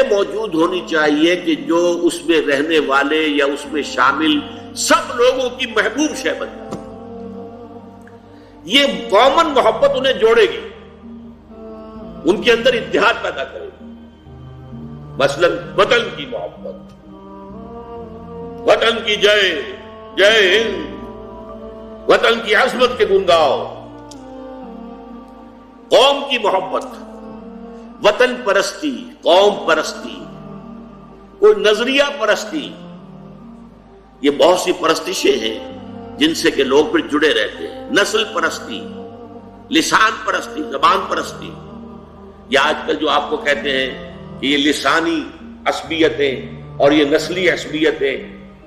موجود ہونی چاہیے کہ جو اس میں رہنے والے یا اس میں شامل سب لوگوں کی محبوب شے بن جائے. یہ کامن محبت انہیں جوڑے گی، ان کے اندر اتحاد پیدا کرے گی. مثلا وطن کی محبت، وطن کی جے جے ہند، وطن کی عظمت کے گن گاؤ. قوم کی محبت، وطن پرستی، قوم پرستی، کوئی نظریہ پرستی، یہ بہت سی پرستشیں ہیں جن سے کہ لوگ پھر جڑے رہتے ہیں. نسل پرستی، لسان پرستی، زبان پرستی. یا آج کل جو آپ کو کہتے ہیں کہ یہ لسانی عصبیتیں اور یہ نسلی عصبیتیں،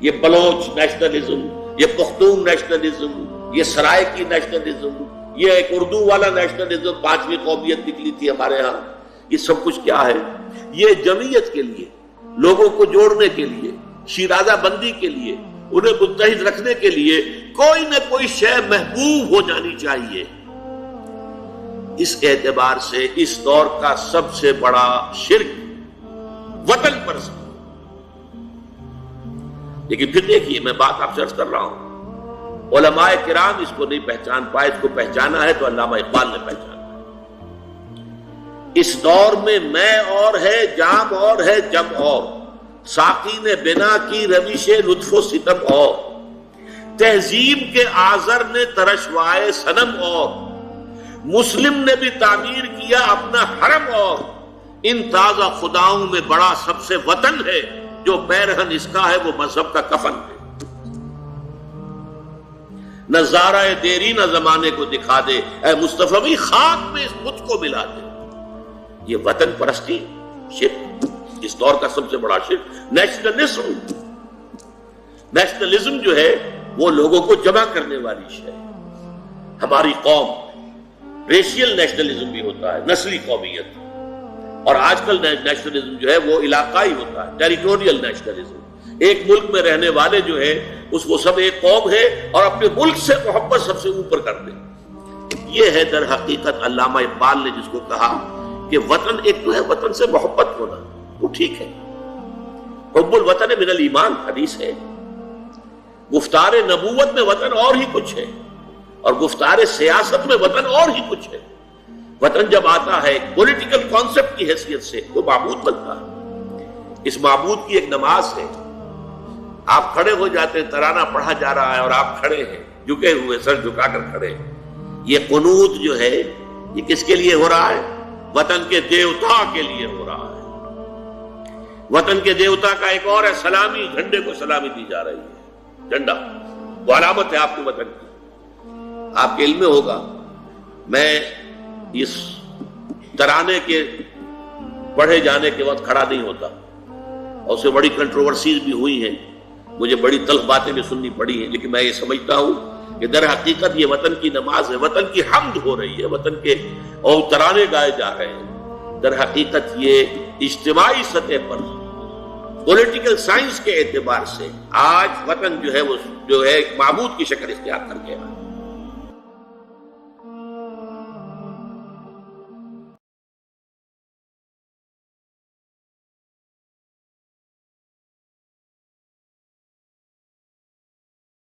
یہ بلوچ نیشنلزم، یہ پختون نیشنلزم، یہ سرائکی نیشنلزم، یہ ایک اردو والا نیشنلزم، 5ویں قومیت نکلی تھی ہمارے ہاں. یہ سب کچھ کیا ہے؟ یہ جمعیت کے لیے، لوگوں کو جوڑنے کے لیے، شیرازہ بندی کے لیے، انہیں متحد رکھنے کے لیے کوئی نہ کوئی شے محبوب ہو جانی چاہیے. اس اعتبار سے اس دور کا سب سے بڑا شرک وطن پرستی. لیکن پھر دیکھیے، میں بات آپ سے عرض کر رہا ہوں، علماء کرام اس کو نہیں پہچان پائے. اس کو پہچانا ہے تو علامہ اقبال نے پہچانا. اس دور میں اور ہے، جام اور ہے، جم اور، ساقی نے بنا کی روش لطف و ستم اور، تہذیب کے آذر نے ترشوائے صنم اور، مسلم نے بھی تعمیر کیا اپنا حرم اور، ان تازہ خداؤں میں بڑا سب سے وطن ہے، جو پیرہن اس کا ہے وہ مذہب کا کفن ہے. نظارہ دیری نہ زمانے کو دکھا دے، اے مصطفی خاک میں اس مجھ کو ملا دے. یہ وطن پرستی شرک، اس دور کا سب سے بڑا شرک. نیشنلزم جو ہے وہ لوگوں کو جمع کرنے والی شے. ہماری قوم، ریشیل نیشنلزم بھی ہوتا ہے، نسلی قومیت. اور آج کل نیشنلزم جو ہے وہ علاقائی ہوتا ہے، ٹیریٹوریل نیشنلزم. ایک ملک میں رہنے والے جو ہے اس کو سب ایک قوم ہے اور اپنے ملک سے محبت سب سے اوپر کر دے. یہ ہے در حقیقت علامہ اقبال نے جس کو کہا کہ وطن ایک تو ہے وطن سے محبت ہونا، وہ ٹھیک ہے، حب الوطن من الایمان حدیث ہے. گفتار نبوت میں وطن اور ہی کچھ ہے، اور گفتار سیاست میں وطن اور ہی کچھ ہے. وطن جب آتا ہے پولیٹیکل کانسیپٹ کی حیثیت سے تو معبود بنتا ہے. اس معبود کی ایک نماز ہے. آپ کھڑے ہو جاتے ہیں، ترانہ پڑھا جا رہا ہے اور آپ کھڑے ہیں، جھکے ہوئے، سر جھکا کر کھڑے ہیں. یہ قنوت جو ہے یہ کس کے لیے ہو رہا ہے؟ وطن کے دیوتا کے لیے ہو رہا ہے. وطن کے دیوتا کا ایک اور ہے سلامی، جھنڈے کو سلامی دی جا رہی ہے. جھنڈا وہ علامت ہے آپ کے وطن کی. آپ کے علم میں ہوگا، میں اس ترانے کے پڑھے جانے کے وقت کھڑا نہیں ہوتا، اور اس سے بڑی کنٹروورسیز بھی ہوئی ہیں، مجھے بڑی تلخ باتیں بھی سننی پڑی ہیں. لیکن میں یہ سمجھتا ہوں کہ در حقیقت یہ وطن کی نماز ہے، وطن کی حمد ہو رہی ہے، وطن کے اور ترانے گائے جا رہے ہیں. در حقیقت یہ اجتماعی سطح پر پولیٹیکل سائنس کے اعتبار سے آج وطن جو ہے وہ جو ہے معبود کی شکل اختیار کر گیا.